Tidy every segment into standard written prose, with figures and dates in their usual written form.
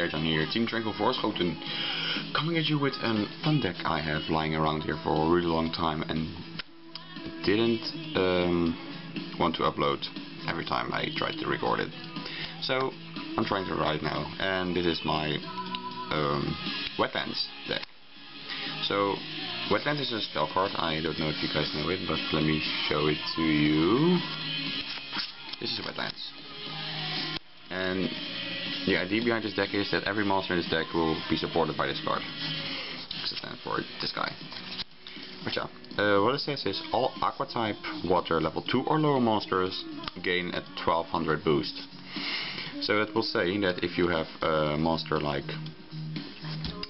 Down here, Team Tranquil Voorschoten, coming at you with a fun deck I have lying around here for a really long time and didn't want to upload every time I tried to record it. So I'm trying to right now, and this is my Wetlands deck. So Wetlands is a spell card. I don't know if you guys know it, but let me show it to you. This is Wetlands. And the idea behind this deck is that every monster in this deck will be supported by this card. Except for this guy. But yeah, what it says is all Aqua type water level 2 or lower monsters gain a 1200 boost. So that will say that if you have a monster like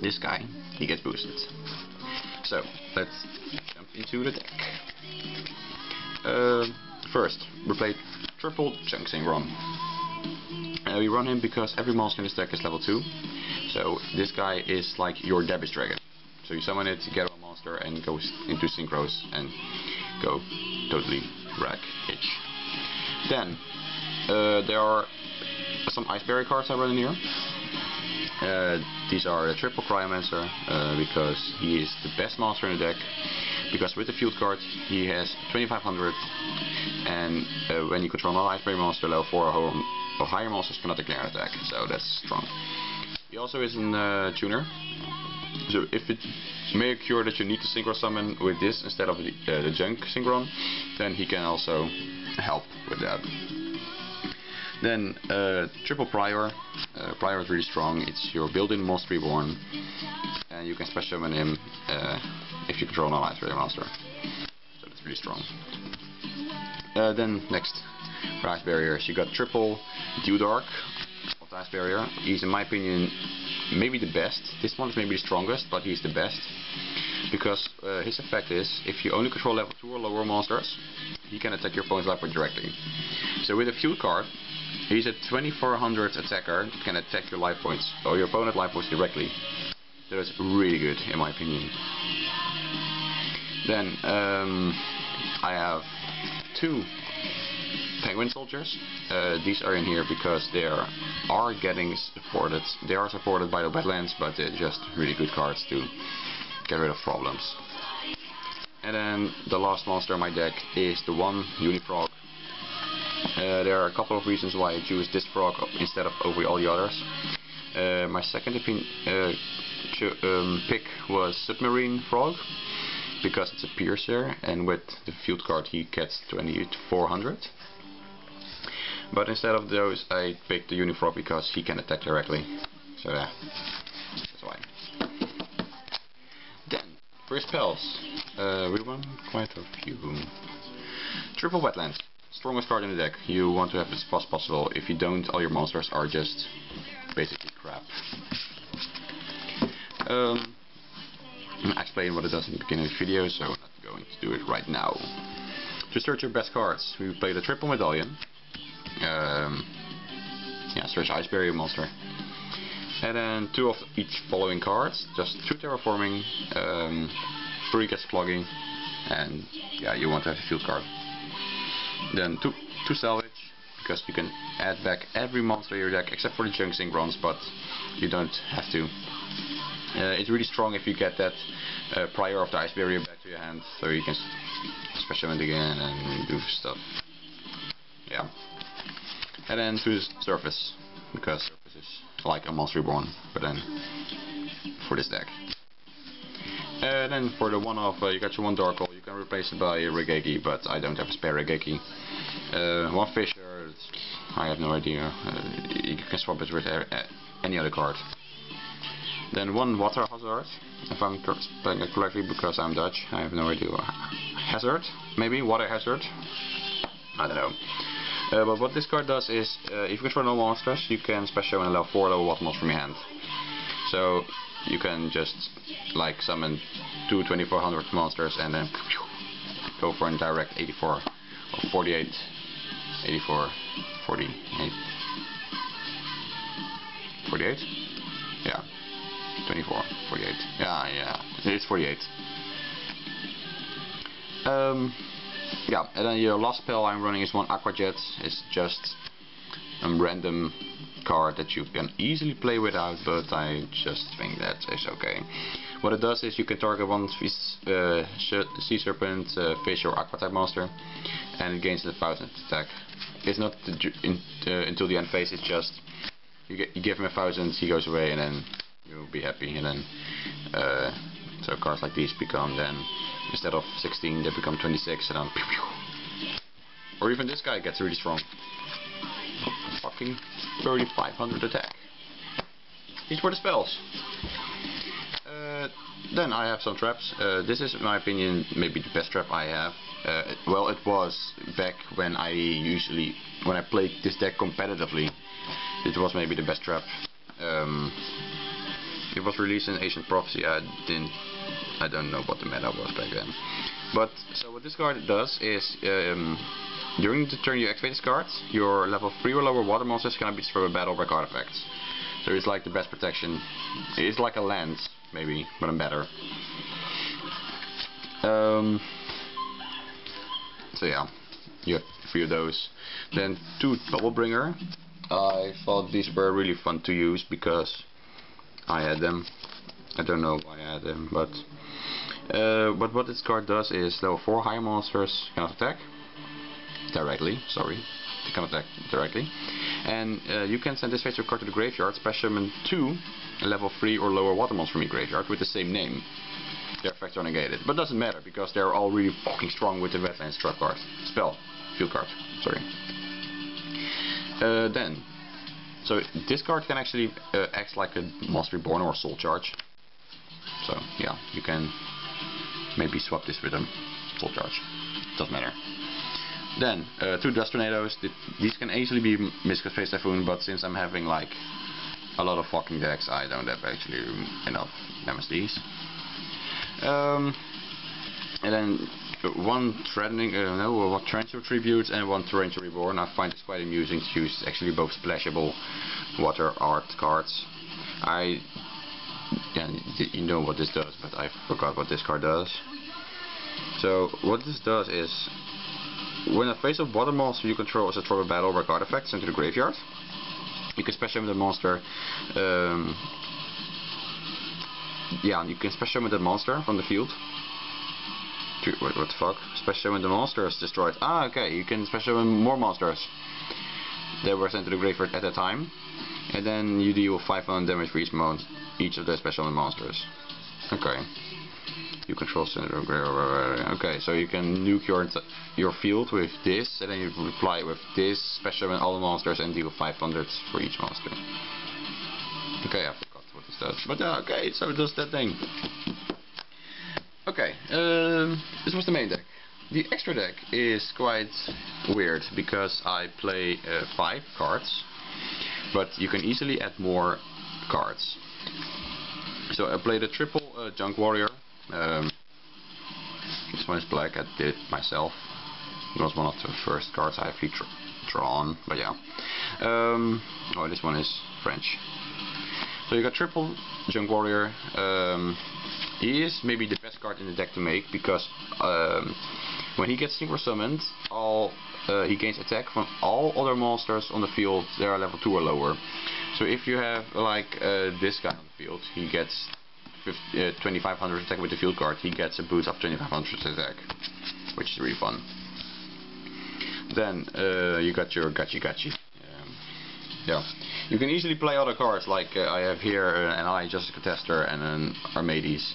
this guy, he gets boosted. So let's jump into the deck. First, we play triple Chunksing Run. We run him because every monster in this deck is level 2. So this guy is like your Debis Dragon. So you summon it, get a monster, and go into synchros and go totally wreck itch. Then there are some Ice Barrier cards I run in here. These are the triple Cryomancer because he is the best monster in the deck. Because with the field card he has 2500, and when you control another Ice Barrier monster, level 4 or higher monsters cannot declare an attack, so that's strong. He also is a tuner, so if it may occur that you need to synchro summon with this instead of the junk synchron, then he can also help with that. Then triple Prior. Prior is really strong. It's your built-in Monster Reborn, and you can special summon him if you control an Ice Barrier monster. So that's really strong. Then next, for Ice Barriers, you got triple Dewdark of the Ice Barrier. He's, in my opinion, maybe the best. This one is maybe the strongest, but he's the best. Because his effect is, if you only control level 2 or lower monsters, he can attack your opponent's life point directly. So with a field card, he's a 2400 attacker that can attack your life points, or your opponent's life points directly. So that's really good, in my opinion. Then I have two Penguin Soldiers. These are in here because they are getting supported. They are supported by the Wetlands, but they're just really good cards to get rid of problems. And then the last monster in my deck is the one Unifrog. There are a couple of reasons why I choose this frog instead of over all the others. My second pick was Submarine Frog, because it's a piercer, and with the field card he gets 2400. But instead of those I picked the Unifrog because he can attack directly. So yeah, that's why. Then, for spells, we run quite a few. Triple Wetlands. Strongest card in the deck. You want to have it as fast as possible. If you don't, all your monsters are just basically crap. I explained what it does in the beginning of the video, so I'm not going to do it right now. To search your best cards, we play the triple Medallion. Search Ice Barrier monster. And then 2 of each following cards. Just 2 Terraforming, 3 gets Clogging, and yeah, you want to have a field card. Then 2 Salvage, because you can add back every monster in your deck except for the junk synchros, but you don't have to. It's really strong if you get that Prior of the Ice Barrier back to your hand, so you can special summon it again and do stuff. Yeah. And then to Surface, because Surface is like a Monster Reborn, but then for this deck. And then for the one-off, you got your one Dark Hole. You can replace it by a Regeki, but I don't have a spare Regeki. One Fisher, I have no idea. You can swap it with any other card. Then one Water Hazard, if I'm spelling it correctly, because I'm Dutch. I have no idea. Hazard, maybe Water Hazard. I don't know. But what this card does is, if you control no monsters, you can special summon a level 4 level water monster from your hand. So you can just like summon 2 2400 monsters and then go for a direct 84 or 48, 84, 48, 48? Yeah, 24, 48. Yeah, it's 48. Yeah, and then your last spell I'm running is one Aqua Jet. It's just a random card that you can easily play without, but I just think that is okay. What it does is you can target one Sea Serpent, Fish or Aqua type monster, and it gains 1000 attack. It's not until the end phase, it's just you give him 1000, he goes away, and then you'll be happy. And then so cards like these become then, instead of 16, they become 26, and then pew pew. Or even this guy gets really strong. Fucking 3500 attack. These were the spells. Then I have some traps. This is, in my opinion, maybe the best trap I have. Well, it was back when I played this deck competitively. It was maybe the best trap. It was released in Ancient Prophecy. I don't know what the meta was back then. But so what this card does is, during the turn you activate this card, your level 3 or lower water monsters cannot be destroyed by battle by card effects. So it's like the best protection. It's like a lance, maybe, but I'm better. So yeah, you have a few of those. Then 2 Bubble Bringer. I thought these were really fun to use because I had them. I don't know why I had them, but what this card does is level 4 higher monsters cannot attack directly. Sorry, they cannot attack directly. And you can send this face card to the graveyard, special summon 2 level 3 or lower water monsters from your graveyard with the same name. Their effects are negated, but doesn't matter because they're all really fucking strong with the Wetlands trap card. Field card, sorry. Then, so this card can actually act like a Monster Reborn or Soul Charge. So yeah, you can maybe swap this with a Soul Charge. Doesn't matter. Then 2 Dust Tornadoes. These can easily be missed with Phase Typhoon, but since I'm having like a lot of fucking decks, I don't have actually enough MSDs. And then 1 Tranquil Tribute and 1 Torrential Reborn. I find this quite amusing to use actually both splashable water art cards. You know what this does, but I forgot what this card does. So what this does is, when a face of water monster you control is destroyed by battle or card effects into the graveyard, you can special summon the monster. You can special summon the monster from the field. Wait, what the fuck? Special summon the monster is destroyed. Ah, okay. You can special summon more monsters that were sent to the graveyard at that time, and then you deal 500 damage for each of the special summon monsters. Okay. You control center of graveyard. Okay, so you can nuke your field with this, and then you reply with this, special summon all the monsters, and deal 500 for each monster. Okay, I forgot what this does, but okay, so it does that thing. Okay, this was the main deck. The extra deck is quite weird because I play 5 cards, but you can easily add more cards. So I played a triple Junk Warrior. This one is black. I did it myself. It was one of the first cards I actually drawn, but yeah. Oh, this one is French. So you got triple Junk Warrior. He is maybe the best card in the deck to make because when he gets synchro summoned, he gains attack from all other monsters on the field that are level 2 or lower. So if you have like this guy on the field, he gets 2500 attack with the field card. He gets a boost of 2500 attack, which is really fun. Then you got your Gachi. Yeah, you can easily play other cards like I have here an Justice Tester and an Armades.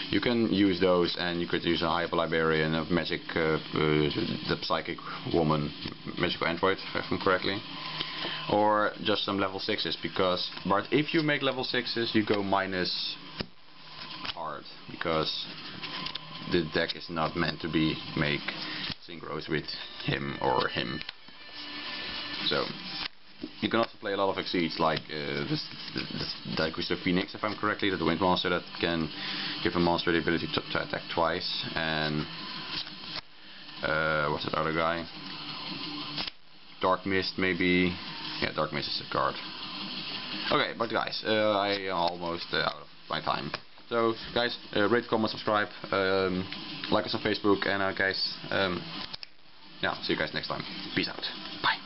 You can use those, and you could use a Hyper Librarian, a Magic, the Psychic Woman, Magical Android, if I'm correctly, or just some level 6s. But if you make level 6s, you go minus hard because the deck is not meant to make synchros with him or him. So you can also play a lot of Exceeds, like this Crystal Phoenix, if I'm correctly, the wind monster that can give a monster the ability to attack twice, and what's that other guy? Dark Mist, maybe. Yeah, Dark Mist is a card. Okay, but guys, I am almost out of my time. So guys, rate, comment, subscribe, like us on Facebook, and guys, yeah, see you guys next time. Peace out. Bye.